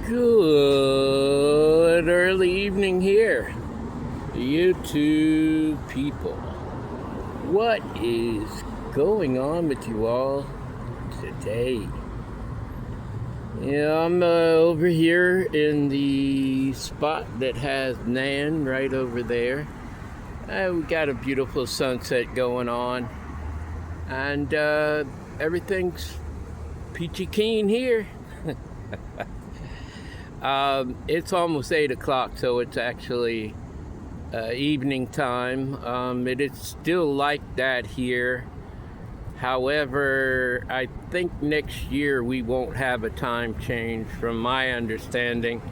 Good early evening here, YouTube people. What is going on with you all today? Yeah, I'm over here in the spot that has Nan right over there. We got a beautiful sunset going on, and everything's peachy keen here. It's almost 8 o'clock, so it's actually evening time. It is still like that here. However, I think next year we won't have a time change from my understanding.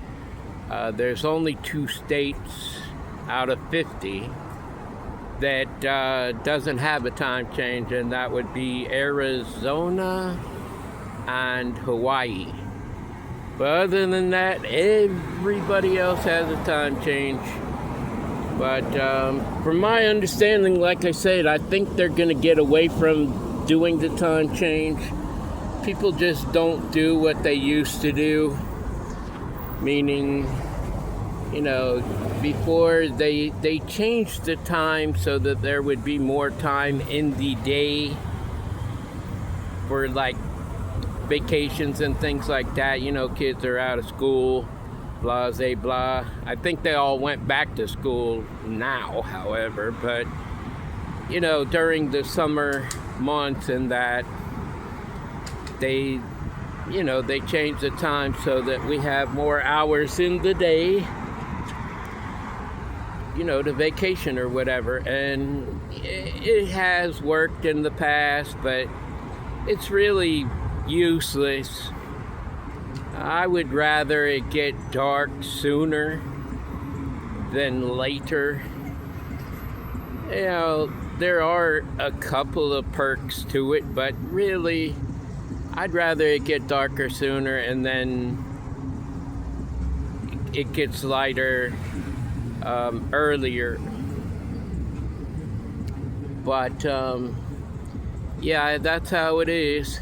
There's only 2 states out of 50 that doesn't have a time change, and that would be Arizona and Hawaii. But other than that, everybody else has a time change. But from my understanding, like I said, I think they're going to get away from doing the time change. People just don't do what they used to do. Meaning, before they changed the time so that there would be more time in the day for like vacations and things like that. Kids are out of school, blah, blah, blah. I think they all went back to school now, however, but during the summer months and that, they changed the time so that we have more hours in the day, to vacation or whatever. And it has worked in the past, but it's really useless. I would rather it get dark sooner than later. There are a couple of perks to it, but really, I'd rather it get darker sooner and then it gets lighter earlier. But yeah, that's how it is.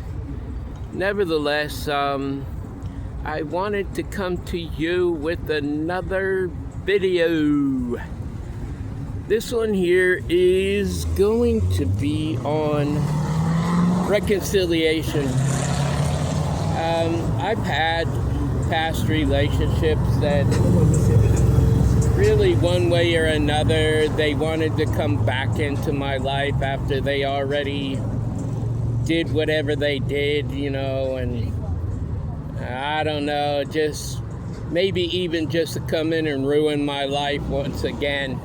Nevertheless, I wanted to come to you with another video. This one here is going to be on reconciliation. I've had past relationships that really, one way or another, they wanted to come back into my life after they already did whatever they did, and I don't know, just maybe even just to come in and ruin my life once again.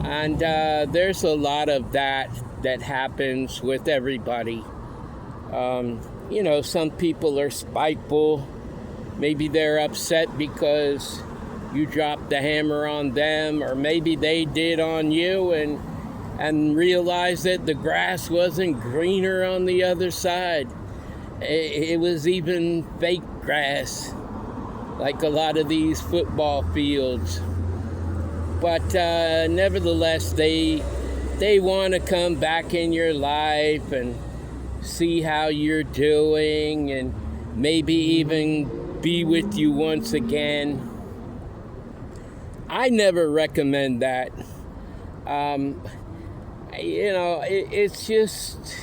And there's a lot of that happens with everybody. Some people are spiteful. Maybe they're upset because you dropped the hammer on them, or maybe they did on you and realized that the grass wasn't greener on the other side. It was even fake grass, like a lot of these football fields. But nevertheless, they want to come back in your life and see how you're doing and maybe even be with you once again. I never recommend that. It's just,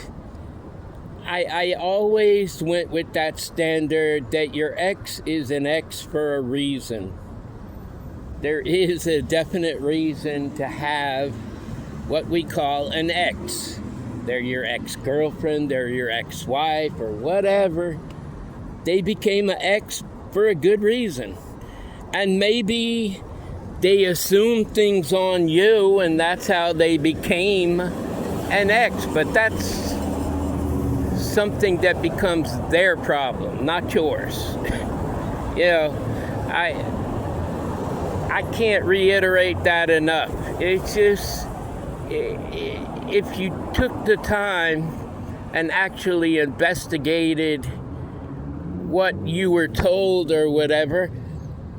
I always went with that standard that your ex is an ex for a reason. There is a definite reason to have what we call an ex. They're your ex-girlfriend, they're your ex-wife, or whatever. They became an ex for a good reason. And maybe they assumed things on you, and that's how they became an ex. But that's something that becomes their problem, not yours. I can't reiterate that enough. It's just, if you took the time and actually investigated what you were told or whatever,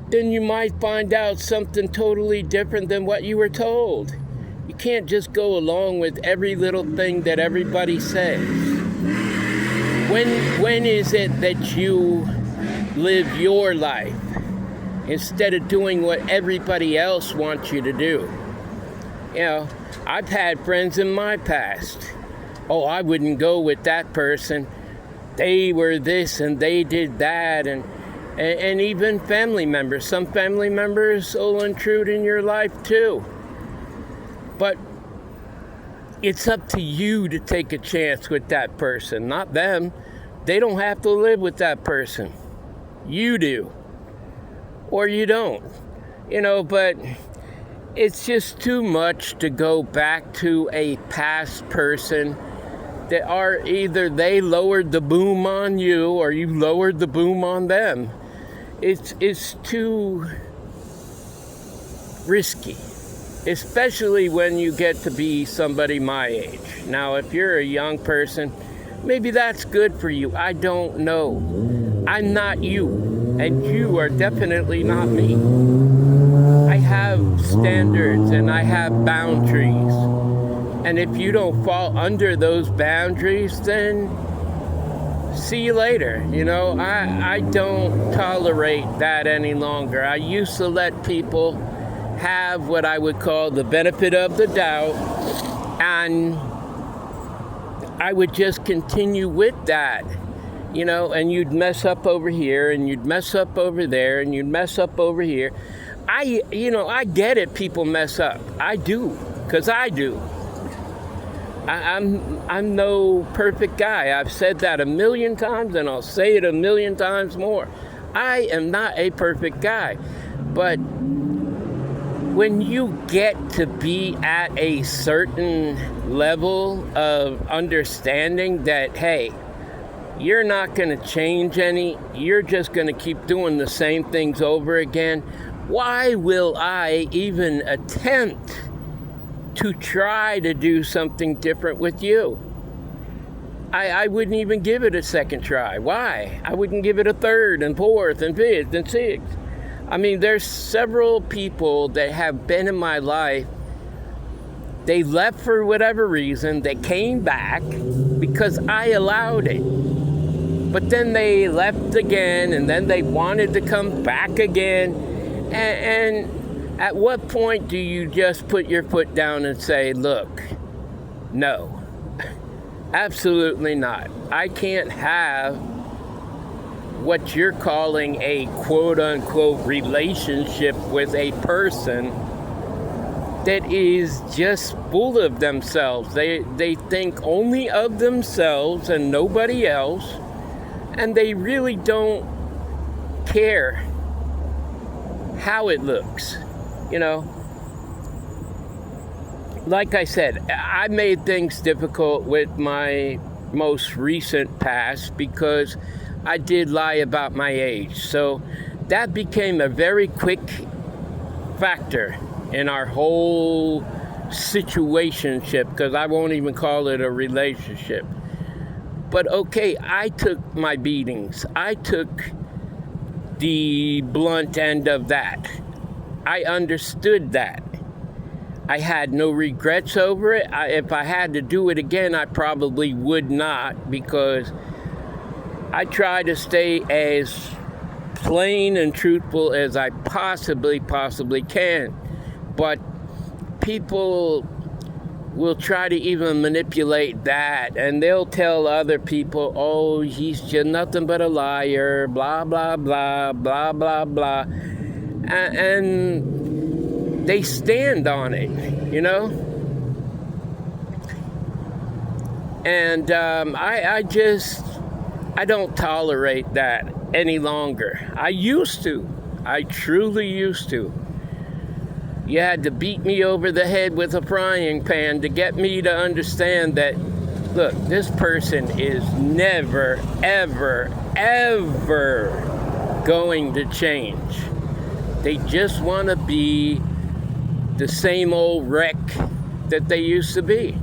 then you might find out something totally different than what you were told. You can't just go along with every little thing that everybody says. When is it that you live your life? instead of doing what everybody else wants you to do. You know, I've had friends in my past. Oh, I wouldn't go with that person. They were this and they did that. And even family members. Some family members will intrude in your life too. But it's up to you to take a chance with that person, not them. They don't have to live with that person. You do. Or you don't. You know, but it's just too much to go back to a past person that are either they lowered the boom on you or you lowered the boom on them. It's too risky, especially when you get to be somebody my age. Now, if you're a young person, maybe that's good for you. I don't know. I'm not you, and you are definitely not me. I have standards and I have boundaries. And if you don't fall under those boundaries, then see you later. You know, I don't tolerate that any longer. I used to let people have what I would call the benefit of the doubt, and I would just continue with that. You know, and you'd mess up over here, and you'd mess up over there, and you'd mess up over here. I get it, people mess up. I do, because I do. I'm no perfect guy. I've said that a million times, and I'll say it a million times more. I am not a perfect guy. But when you get to be at a certain level of understanding that, hey, you're not going to change any, you're just going to keep doing the same things over again, why will I even attempt to try to do something different with you? I wouldn't even give it a second try. Why? I wouldn't give it a third and fourth and fifth and sixth. I mean, there's several people that have been in my life. They left for whatever reason. They came back because I allowed it. But then they left again, and then they wanted to come back again. And at what point do you just put your foot down and say, look, no, absolutely not. I can't have what you're calling a quote-unquote relationship with a person that is just full of themselves. They think only of themselves and nobody else, and they really don't care how it looks, you know. Like I said, I made things difficult with my most recent past because I did lie about my age. So that became a very quick factor in our whole situationship, because I won't even call it a relationship. But okay, I took my beatings. I took the blunt end of that. I understood that. I had no regrets over it. If I had to do it again, I probably would not, because I try to stay as plain and truthful as I possibly can. But people will try to even manipulate that, and they'll tell other people, oh, he's just nothing but a liar, blah, blah, blah, blah, blah, blah. And they stand on it, you know? And I don't tolerate that any longer. I used to. I truly used to. You had to beat me over the head with a frying pan to get me to understand that, look, this person is never, ever, ever going to change. They just want to be the same old wreck that they used to be.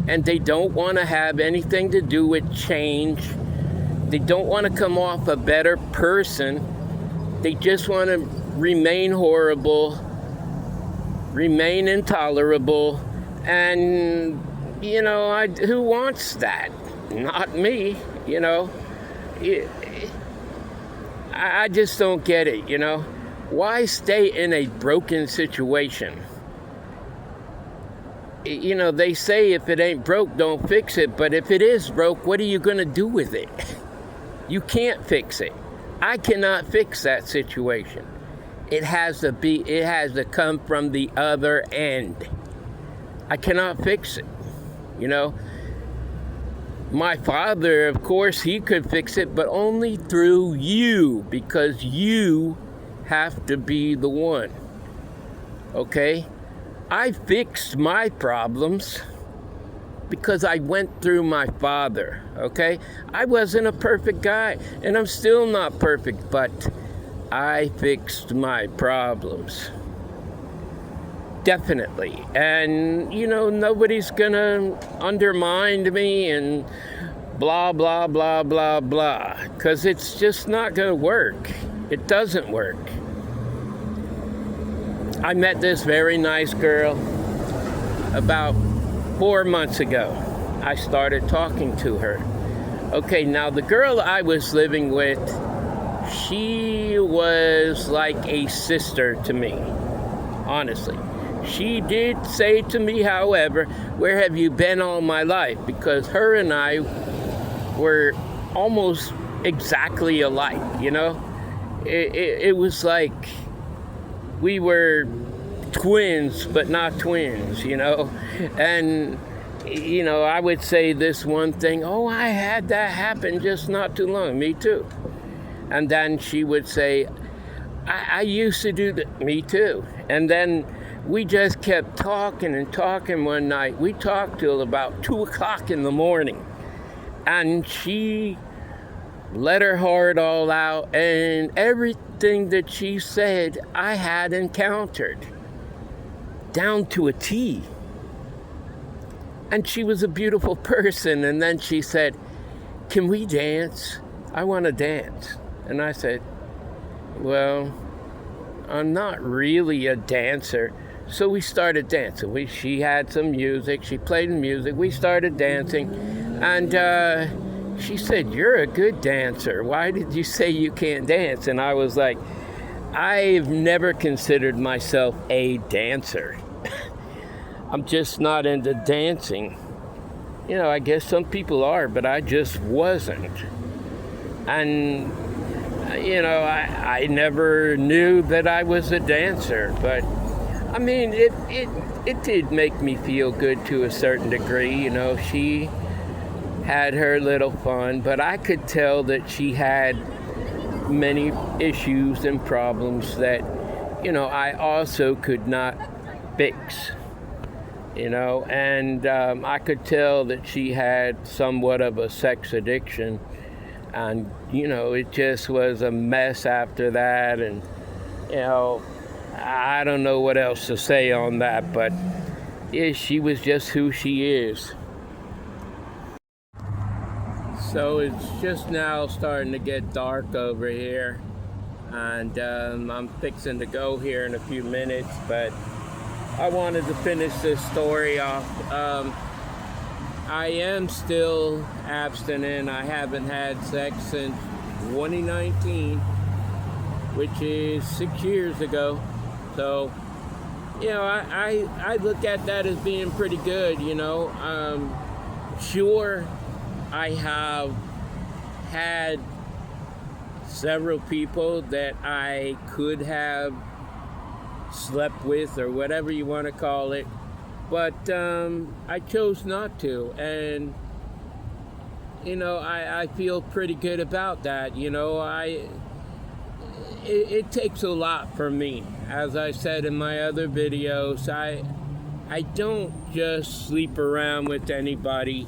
And they don't want to have anything to do with change. They don't want to come off a better person. They just want to remain horrible, remain intolerable, and, you know, who wants that? Not me, you know. I just don't get it, you know. Why stay in a broken situation? You know, they say if it ain't broke, don't fix it. But if it is broke, what are you going to do with it? You can't fix it. I cannot fix that situation. It has to come from the other end. I cannot fix it. You know, my father, of course, he could fix it, but only through you, because you have to be the one. Okay? I fixed my problems because I went through my father, okay? I wasn't a perfect guy, and I'm still not perfect, but I fixed my problems. Definitely. And, you know, nobody's gonna undermine me and blah, blah, blah, blah, blah, because it's just not gonna work. It doesn't work. I met this very nice girl about 4 months ago. I started talking to her. Okay, now the girl I was living with, she was like a sister to me, honestly. She did say to me, however, where have you been all my life? Because her and I were almost exactly alike, you know? It was like we were twins, but not twins, you know? And, you know, I would say this one thing, oh, I had that happen just not too long, me too. And then she would say, I used to do that, me too. And then we just kept talking and talking one night. We talked till about 2 o'clock in the morning. And she let her heart all out, and everything that she said, I had encountered, down to a T. And she was a beautiful person. And then she said, can we dance? I want to dance. And I said, well, I'm not really a dancer. So we started dancing. She had some music. She played music. We started dancing. And she said, you're a good dancer. Why did you say you can't dance? And I was like, I've never considered myself a dancer. I'm just not into dancing. You know, I guess some people are, but I just wasn't. And, you know, I never knew that I was a dancer. But, I mean, it did make me feel good to a certain degree. You know, she had her little fun, but I could tell that she had many issues and problems that, you know, I also could not fix, you know, and I could tell that she had somewhat of a sex addiction, and, you know, it just was a mess after that, and, you know, I don't know what else to say on that, but yeah, she was just who she is. So it's just now starting to get dark over here, and I'm fixing to go here in a few minutes, but I wanted to finish this story off. I am still abstinent. I haven't had sex since 2019, which is 6 years ago. So, you know, I look at that as being pretty good, you know. Sure, I have had several people that I could have slept with, or whatever you want to call it, but I chose not to, and, you know, I feel pretty good about that. You know, it takes a lot from me. As I said in my other videos, I don't just sleep around with anybody.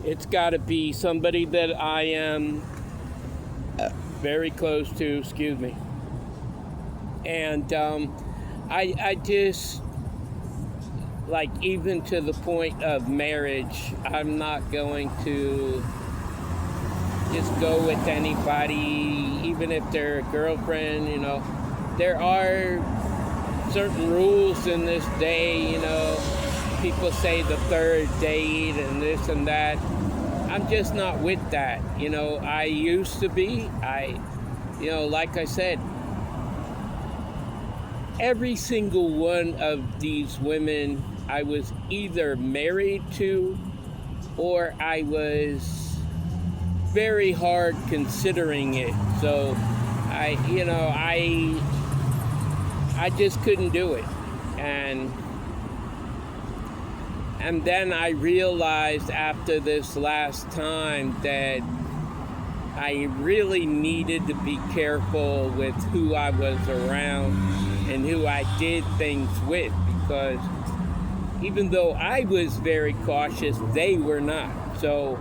It's got to be somebody that I am very close to, excuse me. And I just, like, even to the point of marriage, I'm not going to just go with anybody, even if they're a girlfriend, you know. There are certain rules in this day, you know. People say the third date and this and that. I'm just not with that. You know, I used to be. You know, like I said, every single one of these women I was either married to or I was very hard considering it. So I just couldn't do it. And then I realized after this last time that I really needed to be careful with who I was around and who I did things with, because even though I was very cautious, they were not. So,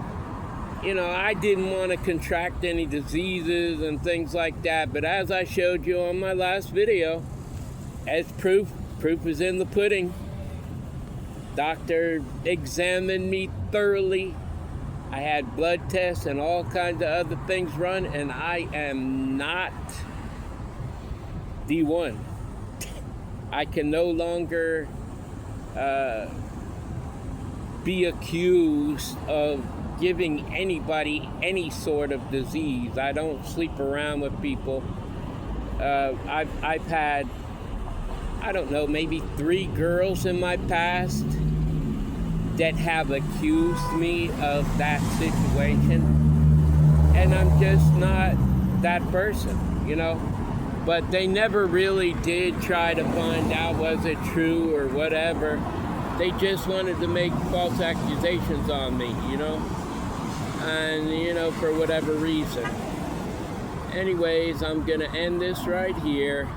I didn't want to contract any diseases and things like that. But as I showed you on my last video, as proof is in the pudding. Doctor examined me thoroughly. I had blood tests and all kinds of other things run, and I am not the one. I can no longer be accused of giving anybody any sort of disease. I don't sleep around with people. I've had, I don't know, maybe 3 girls in my past that have accused me of that situation, and I'm just not that person, But they never really did try to find out was it true or whatever. They just wanted to make false accusations on me, and for whatever reason. Anyways, I'm gonna end this right here,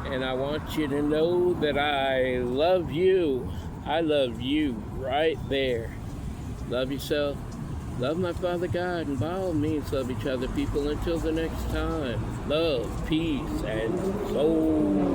and I want you to know that I love you. I love you right there. Love yourself. Love my Father God, and by all means love each other, people. Until the next time, love, peace, and soul.